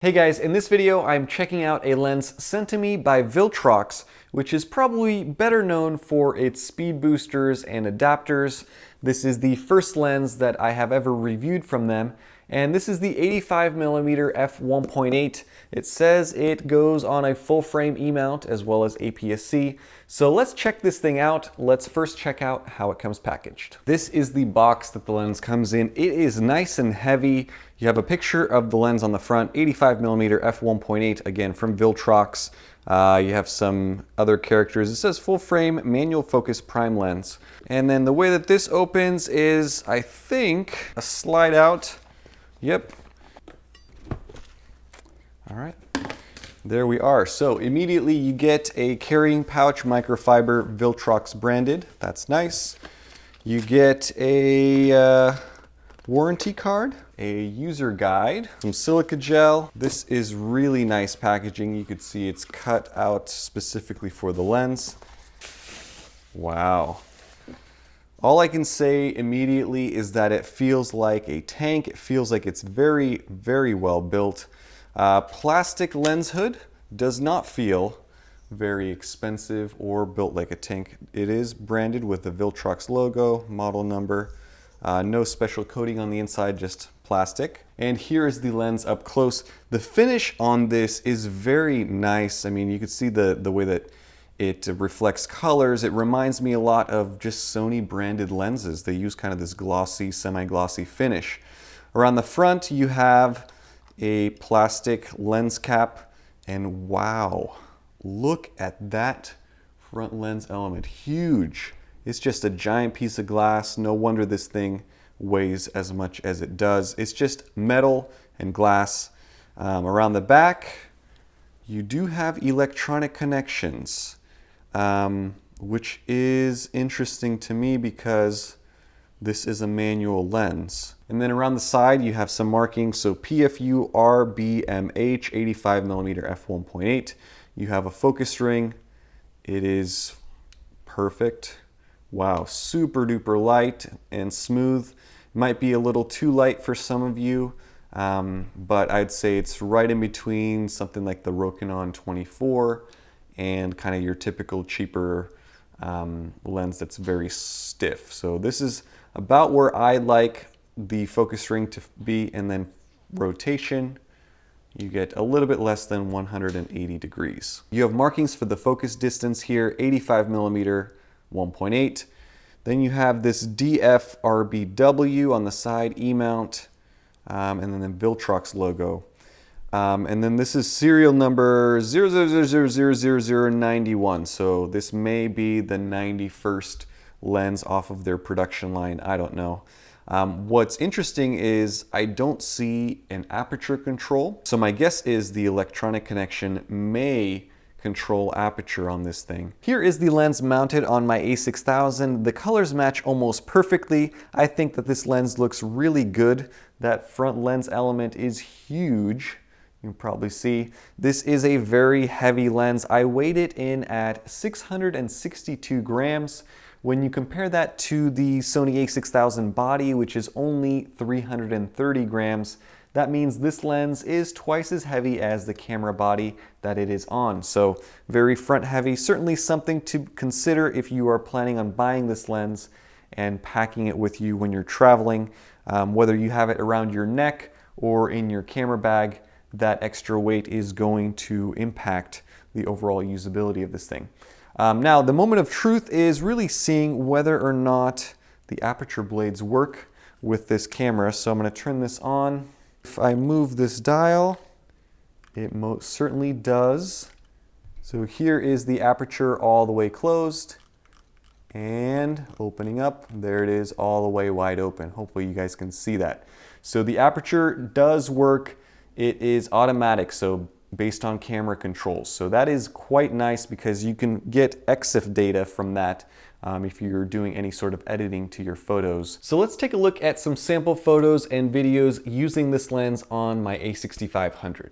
Hey guys, in this video I'm checking out a lens sent to me by Viltrox, which is probably better known for its speed boosters and adapters. This is the first lens that I have ever reviewed from them, and this is the 85mm F1.8. It says it goes on a full frame E-mount as well as APS-C. So let's check this thing out. Let's first check out how it comes packaged. This is the box that the lens comes in. It is nice and heavy. You have a picture of the lens on the front, 85mm F1.8, again from Viltrox. You have some other characters. It says full frame manual focus prime lens. And then the way that this opens is, I think, a slide out. Yep. All right. There we are. So immediately you get a carrying pouch, microfiber, Viltrox branded. That's nice. You get a warranty card, a user guide, some silica gel. This is really nice packaging. You could see it's cut out specifically for the lens. Wow. All I can say immediately is that it feels like a tank. It feels like it's very, very well built. Plastic lens hood does not feel very expensive or built like a tank. It is branded with the Viltrox logo, model number. No special coating on the inside, just plastic. And here is the lens up close. The finish on this is very nice. I mean, you can see the way that it reflects colors. It reminds me a lot of just Sony branded lenses. They use kind of this glossy, semi-glossy finish. Around the front, you have a plastic lens cap, and wow, look at that front lens element. Huge. It's just a giant piece of glass. No wonder this thing weighs as much as it does. It's just metal and glass. Around the back, you do have electronic connections, which is interesting to me because this is a manual lens. And then around the side, you have some markings. So PFU RBMH 85mm f1.8. You have a focus ring. It is perfect. Wow, super duper light and smooth. Might be a little too light for some of you, but I'd say it's right in between something like the Rokinon 24 and kind of your typical cheaper lens that's very stiff. So this is about where I like the focus ring to be, and then rotation, you get a little bit less than 180 degrees. You have markings for the focus distance here, 85mm 1.8. Then you have this DFRBW on the side, E-mount, and then the Viltrox logo. And then this is serial number 00000091. So this may be the 91st lens off of their production line. I don't know. What's interesting is I don't see an aperture control. So my guess is the electronic connection may control aperture on this thing. Here is the lens mounted on my a6000. The colors match almost perfectly. I think that this lens looks really good. That front lens element is huge. You can probably see. This is a very heavy lens. I weighed it in at 662 grams. When you compare that to the Sony a6000 body, which is only 330 grams, that means this lens is twice as heavy as the camera body that it is on. So very front heavy, certainly something to consider if you are planning on buying this lens and packing it with you when you're traveling. Whether you have it around your neck or in your camera bag, that extra weight is going to impact the overall usability of this thing. Now, the moment of truth is really seeing whether or not the aperture blades work with this camera. So I'm going to turn this on. If I move this dial, it most certainly does. So here is the aperture all the way closed and opening up. There it is, all the way wide open. Hopefully you guys can see that. So the aperture does work. It is automatic, so based on camera controls. So that is quite nice because you can get EXIF data from that if you're doing any sort of editing to your photos. So let's take a look at some sample photos and videos using this lens on my a6500.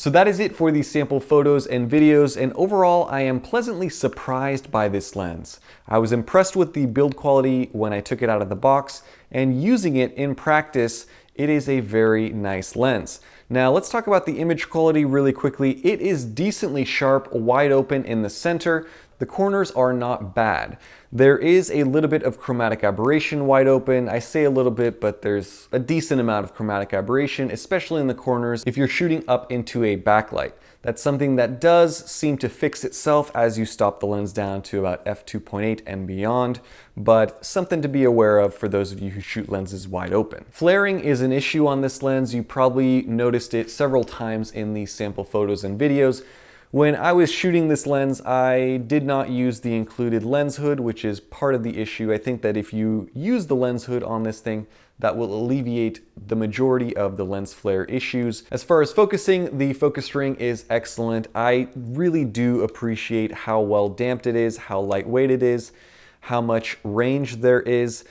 So that is it for these sample photos and videos, and overall I am pleasantly surprised by this lens. I was impressed with the build quality when I took it out of the box, and using it in practice, it is a very nice lens. Now let's talk about the image quality really quickly. It is decently sharp, wide open in the center. The corners are not bad. There is a little bit of chromatic aberration wide open. I say a little bit, but there's a decent amount of chromatic aberration, especially in the corners if you're shooting up into a backlight. That's something that does seem to fix itself as you stop the lens down to about f2.8 and beyond, but something to be aware of for those of you who shoot lenses wide open. Flaring is an issue on this lens. You probably noticed it several times in these sample photos and videos. When I was shooting this lens, I did not use the included lens hood, which is part of the issue. I think that if you use the lens hood on this thing, that will alleviate the majority of the lens flare issues. As far as focusing, the focus ring is excellent. I really do appreciate how well damped it is, how lightweight it is, how much range there is.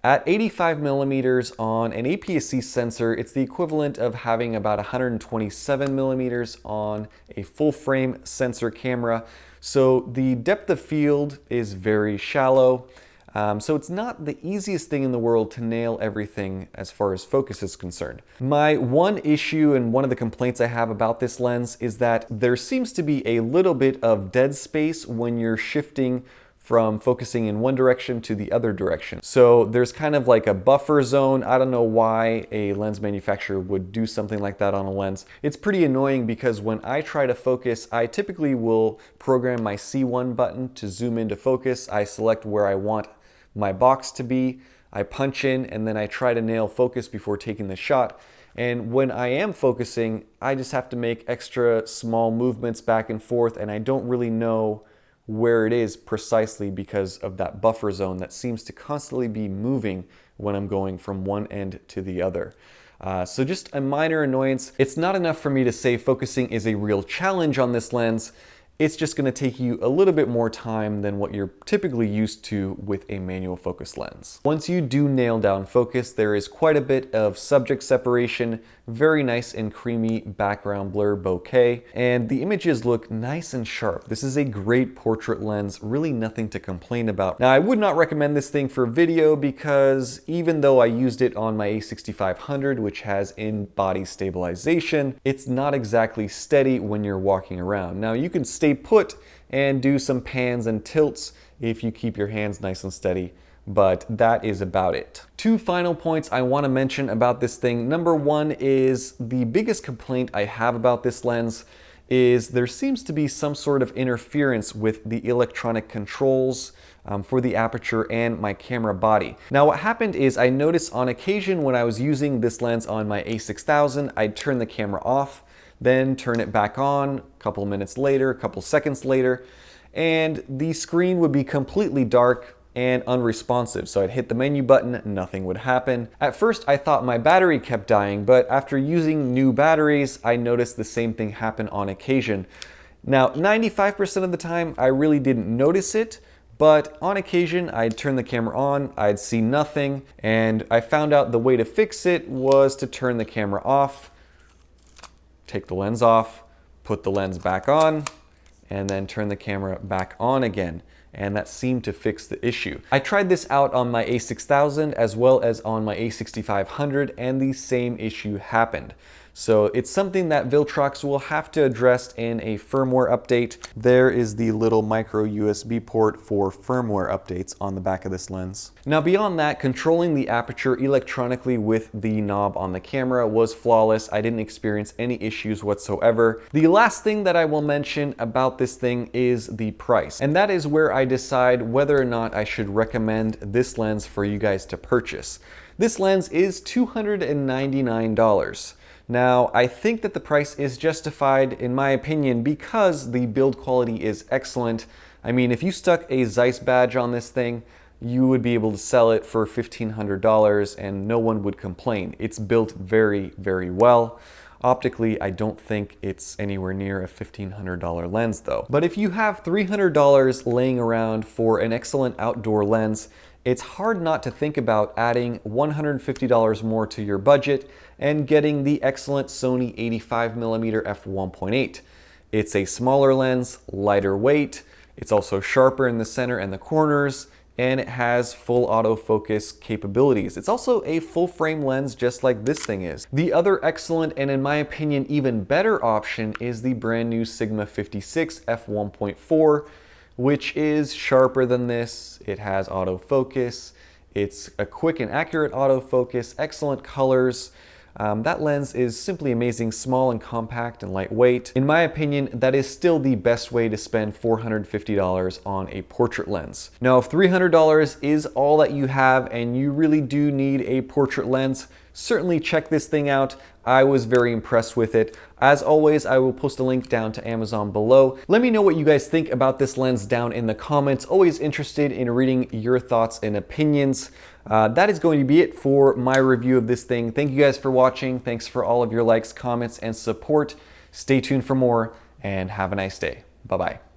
At 85 millimeters on an APS-C sensor, it's the equivalent of having about 127 millimeters on a full frame sensor camera. So the depth of field is very shallow. So it's not the easiest thing in the world to nail everything as far as focus is concerned. My one issue and one of the complaints I have about this lens is that there seems to be a little bit of dead space when you're shifting from focusing in one direction to the other direction. So there's kind of like a buffer zone. I don't know why a lens manufacturer would do something like that on a lens. It's pretty annoying because when I try to focus, I typically will program my C1 button to zoom into focus. I select where I want my box to be, I punch in, and then I try to nail focus before taking the shot. And when I am focusing, I just have to make extra small movements back and forth, and I don't really know where it is precisely because of that buffer zone that seems to constantly be moving when I'm going from one end to the other. So just a minor annoyance. It's not enough for me to say focusing is a real challenge on this lens. It's just going to take you a little bit more time than what you're typically used to with a manual focus lens. Once you do nail down focus, there is quite a bit of subject separation very nice and creamy background blur bokeh, and the images look nice and sharp. This is a great portrait lens, really nothing to complain about. Now, I would not recommend this thing for video because even though I used it on my A6500, which has in-body stabilization, it's not exactly steady when you're walking around. Now, you can stay put and do some pans and tilts if you keep your hands nice and steady, but that is about it. Two final points I want to mention about this thing. Number one is the biggest complaint I have about this lens is there seems to be some sort of interference with the electronic controls for the aperture and my camera body. Now, what happened is I noticed on occasion when I was using this lens on my A6000, I'd turn the camera off, then turn it back on a couple minutes later, a couple seconds later, and the screen would be completely dark and unresponsive. So I'd hit the menu button, nothing would happen. At first I thought my battery kept dying, but after using new batteries, I noticed the same thing happen on occasion. Now, 95% of the time I really didn't notice it, but on occasion I'd turn the camera on, I'd see nothing, and I found out the way to fix it was to turn the camera off, take the lens off, put the lens back on, and then turn the camera back on again. And that seemed to fix the issue. I tried this out on my A6000 as well as on my A6500, and the same issue happened. So it's something that Viltrox will have to address in a firmware update. There is the little micro USB port for firmware updates on the back of this lens. Now, beyond that, controlling the aperture electronically with the knob on the camera was flawless. I didn't experience any issues whatsoever. The last thing that I will mention about this thing is the price, and that is where I decide whether or not I should recommend this lens for you guys to purchase. This lens is $299. Now, I think that the price is justified in my opinion because the build quality is excellent. I mean, if you stuck a Zeiss badge on this thing, you would be able to sell it for $1,500 and no one would complain. It's built very, very well. Optically, I don't think it's anywhere near a $1,500 lens though. But if you have $300 laying around for an excellent outdoor lens, it's hard not to think about adding $150 more to your budget and getting the excellent Sony 85mm F1.8. It's a smaller lens, lighter weight, it's also sharper in the center and the corners, and it has full autofocus capabilities. It's also a full frame lens just like this thing is. The other excellent and in my opinion even better option is the brand new Sigma 56 F1.4, which is sharper than this. It has autofocus. It's a quick and accurate autofocus, excellent colors. That lens is simply amazing, small and compact and lightweight. In my opinion, that is still the best way to spend $450 on a portrait lens. Now, if $300 is all that you have and you really do need a portrait lens, certainly check this thing out. I was very impressed with it. As always, I will post a link down to Amazon below. Let me know what you guys think about this lens down in the comments. Always interested in reading your thoughts and opinions. That is going to be it for my review of this thing. Thank you guys for watching. Thanks for all of your likes, comments, and support. Stay tuned for more and have a nice day. Bye-bye.